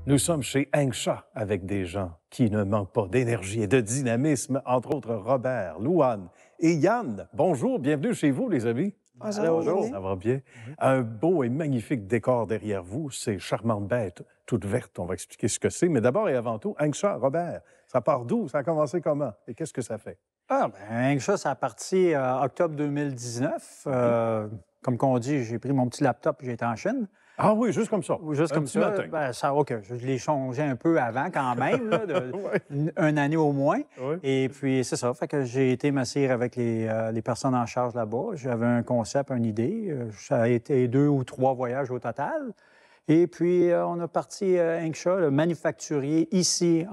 Nous sommes chez Hengsha avec des gens qui ne manquent pas d'énergie et de dynamisme, entre autres Robert, Louane et Yann. Bonjour, bienvenue chez vous, les amis. Bonjour. Ça va bien? Un beau et magnifique décor derrière vous, ces charmantes bêtes, toutes vertes. On va expliquer ce que c'est. Mais d'abord et avant tout, Hengsha, Robert, ça part d'où? Ça a commencé comment? Et qu'est-ce que ça fait? Hengsha, ça a parti octobre 2019. Comme qu'on dit, j'ai pris mon petit laptop et j'ai été en Chine. Ah oui, juste comme ça? Juste un comme petit ça. matin. OK, je l'ai changé un peu avant quand même, là, une année au moins. Oui. Et puis, c'est ça. Fait que j'ai été m'asseoir avec les personnes en charge là-bas. J'avais un concept, une idée. Ça a été 2 ou 3 voyages au total. Et puis, on a parti Hengsha, le manufacturier, ici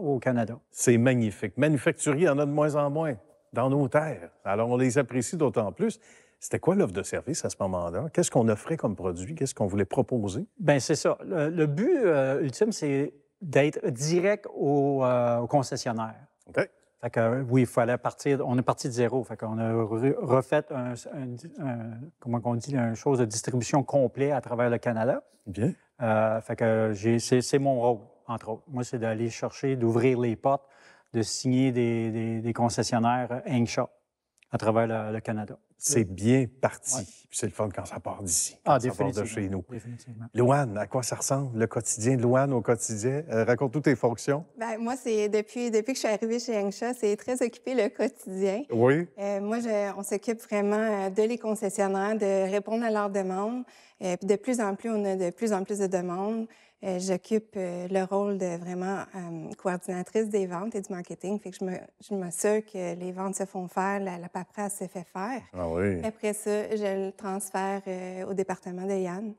au Canada. C'est magnifique. Manufacturier, il y en a de moins en moins dans nos terres. Alors, on les apprécie d'autant plus. C'était quoi l'offre de service à ce moment-là? Qu'est-ce qu'on offrait comme produit? Qu'est-ce qu'on voulait proposer? Bien, c'est ça. Le but ultime, c'est d'être direct au concessionnaire. OK. Fait que, oui, il fallait partir. On est parti de zéro. Fait qu'on a refait comment on dit, une chose de distribution complet à travers le Canada. Bien. Fait que c'est mon rôle, entre autres. Moi, c'est d'aller chercher, d'ouvrir les portes, de signer des concessionnaires Hengsha à travers le Canada. C'est bien parti. Ouais. Puis c'est le fun quand ça part d'ici. Ah, quand ça part de définitivement. chez nous. Définitivement. Louane, à quoi ça ressemble, le quotidien de Louane au quotidien? Raconte toutes tes fonctions. Bien, moi, c'est depuis que je suis arrivée chez Hengsha, c'est très occupé le quotidien. Oui. Moi, on s'occupe vraiment de les concessionnaires, de répondre à leurs demandes. Puis de plus en plus, on a de plus en plus de demandes. J'occupe le rôle de vraiment coordinatrice des ventes et du marketing. Fait que je m'assure que les ventes se font faire, la paperasse se fait faire. Ah oui. Après ça, je le transfère au département de Yann.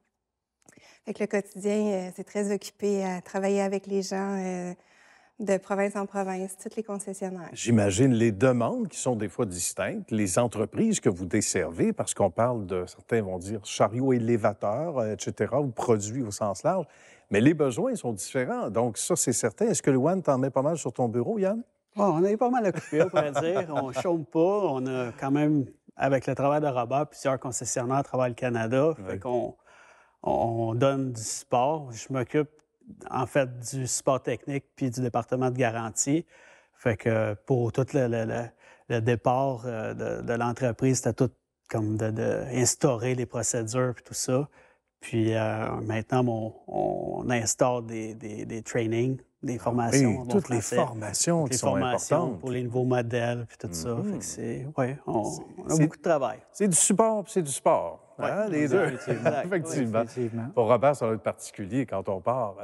Fait que le quotidien, c'est très occupé à travailler avec les gens de province en province, tous les concessionnaires. J'imagine les demandes qui sont des fois distinctes, les entreprises que vous desservez, parce qu'on parle de, certains vont dire, chariots élévateurs, etc., ou produits au sens large, mais les besoins sont différents. Donc ça, c'est certain. Est-ce que Louane t'en met pas mal sur ton bureau, Yann? Bon, on est pas mal occupé, on pourrait dire. On ne chôme pas. On a quand même, avec le travail de Robert, plusieurs concessionnaires à travers le Canada. Oui. Fait qu'on on donne du support. Je m'occupe, en fait, du support technique puis du département de garantie. Fait que pour tout le départ de l'entreprise, c'était tout comme d'instaurer les procédures puis tout ça. Puis maintenant, on instaure des trainings, des formations. Oui, en bon toutes les français. formations Toutes qui les sont formations importantes. pour les nouveaux modèles puis tout ça. Fait que c'est... Oui, on a c'est- beaucoup de travail. C'est du support, puis c'est du sport. Hein, les deux. Exact. Effectivement. Effectivement. Pour Robert, ça va être particulier quand on part,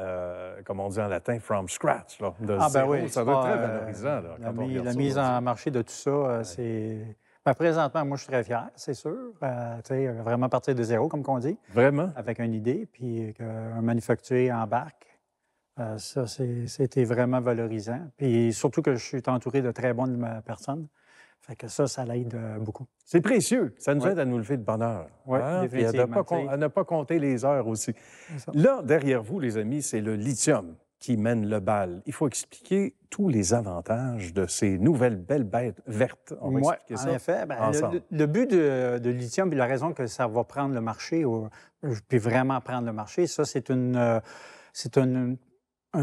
comme on dit en latin, from scratch. Là, de zéro. Ça doit être très valorisant. Là, quand on regarde La ça mise aujourd'hui. en marché de tout ça, c'est... Ben, présentement, moi, je suis très fier, c'est sûr. Tu sais, vraiment partir de zéro, comme qu'on dit, Vraiment? avec une idée, puis qu'un manufacturier embarque. Ça, c'était vraiment valorisant. Puis surtout que je suis entouré de très bonnes personnes. Fait que ça l'aide beaucoup. C'est précieux. Ça nous Oui. aide à nous lever de bonne heure. Oui, Puis à définitivement. ne pas compter les heures aussi. C'est ça. Là, derrière vous, les amis, c'est le lithium qui mène le bal. Il faut expliquer tous les avantages de ces nouvelles belles bêtes vertes. On va Ouais, expliquer en ça effet, ben, ensemble. le but de lithium, puis la raison que ça va prendre le marché, puis vraiment prendre le marché, ça, c'est un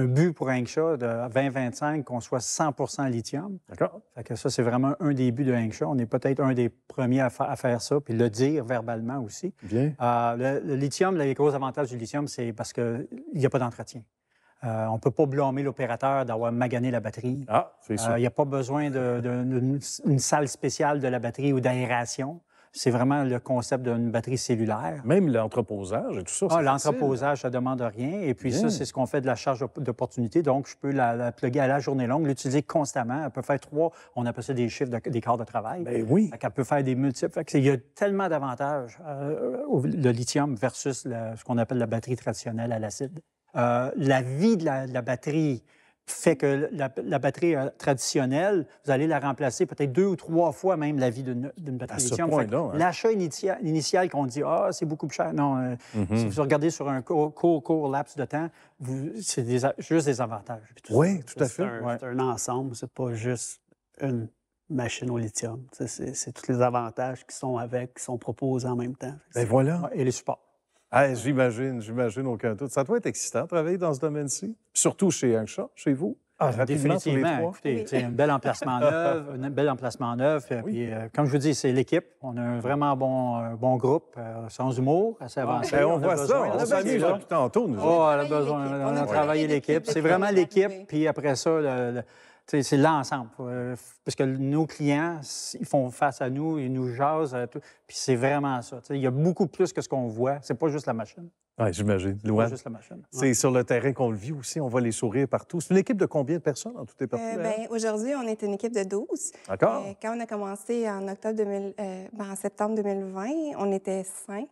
but pour Hengsha de 2025 qu'on soit 100 lithium. D'accord? Fait que ça, c'est vraiment un des buts de Hengsha. On est peut-être un des premiers à faire ça, puis le dire verbalement aussi. Bien. Le lithium, les gros avantages du lithium, c'est parce qu'il n'y a pas d'entretien. On ne peut pas blâmer l'opérateur d'avoir magané la batterie. Ah, c'est ça. Il n'y a pas besoin d'une salle spéciale de la batterie ou d'aération. C'est vraiment le concept d'une batterie cellulaire. Même l'entreposage et tout ça. c'est facile. L'entreposage, ça ne demande rien. Et puis Bien. ça, c'est ce qu'on fait de la charge d'opportunité. Donc, je peux la plugger à la journée longue, l'utiliser constamment. Elle peut faire 3, on appelle ça des chiffres, des quarts de travail. Ben oui. Fait qu'elle peut faire des multiples. Fait que il y a tellement d'avantages, le lithium versus ce qu'on appelle la batterie traditionnelle à l'acide. La vie de la batterie fait que la batterie traditionnelle, vous allez la remplacer peut-être 2 ou 3 fois même la vie d'une batterie À ce lithium. point-là, hein. L'achat initial qu'on dit « Ah, c'est beaucoup plus cher », non. Si vous regardez sur un court laps de temps, c'est juste des avantages. Puis tout Oui, ça. tout à fait. C'est un ensemble, c'est pas juste une machine au lithium. C'est tous les avantages qui sont avec, qui sont proposés en même temps. Ben voilà. Ouais, et les supports. Ah, j'imagine aucun doute. Ça doit être excitant de travailler dans ce domaine-ci, surtout chez Yangsha, chez vous. Ah, Rapidement, tous les définitivement. trois. Écoutez, Oui. tu sais, un bel emplacement neuf, Puis, comme je vous dis, c'est l'équipe. On a un vraiment bon groupe, sans humour, assez avancé. Ben, on a voit ça, besoin, on a s'amuse besoin. depuis tantôt, nous Oh, autres. elle a besoin. On a travaillé l'équipe. C'est vraiment l'équipe, puis après ça, tu sais, c'est l'ensemble. Parce que nos clients, ils font face à nous, ils nous jasent, puis c'est vraiment ça. Tu sais, il y a beaucoup plus que ce qu'on voit. C'est pas juste la machine. Oui, j'imagine. C'est pas Louane, juste la machine. c'est sur le terrain qu'on le vit aussi. On voit les sourires partout. C'est une équipe de combien de personnes en tout et partout? Ben, aujourd'hui, on est une équipe de 12. D'accord. Quand on a commencé en en septembre 2020, on était 5.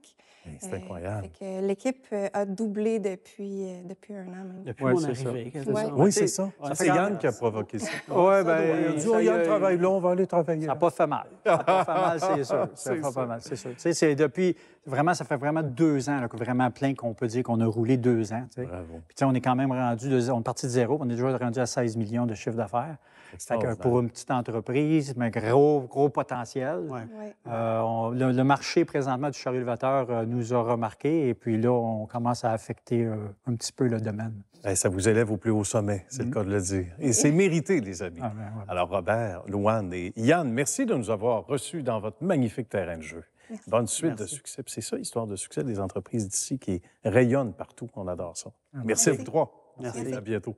C'est incroyable. Fait que l'équipe a doublé depuis un an même. Depuis Ouais, mon c'est ça. arrivée. Ouais. ça. Oui, c'est ça. Ça C'est fait Yann quand- qui a provoqué ça. Oui, bien. Il a dit, oh, Yann travaille là, on va aller travailler. Ça là. n'a pas fait mal. Ça n'a pas fait mal, c'est sûr. Ça C'est n'a pas ça. fait mal, c'est sûr. Tu sais, c'est depuis... Vraiment, ça fait vraiment 2 ans, là, que vraiment plein qu'on peut dire qu'on a roulé 2 ans. Tu sais. Bravo. Puis, tu sais, on est quand même rendu... On est parti de zéro. On est déjà rendu à 16 millions de chiffre d'affaires. Fait que Extraordinaire. pour une petite entreprise, mais gros potentiel. Ouais. Ouais. Le marché présentement du chariot élevateur nous a remarqué et puis là, on commence à affecter un petit peu le domaine. Ben, ça vous élève au plus haut sommet, c'est le cas de le dire. Et c'est mérité, les amis. Ah, ben, ouais. Alors, Robert, Louane et Yann, merci de nous avoir reçus dans votre magnifique terrain de jeu. Bonne suite de succès. Puis c'est ça, l'histoire de succès des entreprises d'ici qui rayonnent partout. On adore ça. Merci à vous trois. Merci. À bientôt.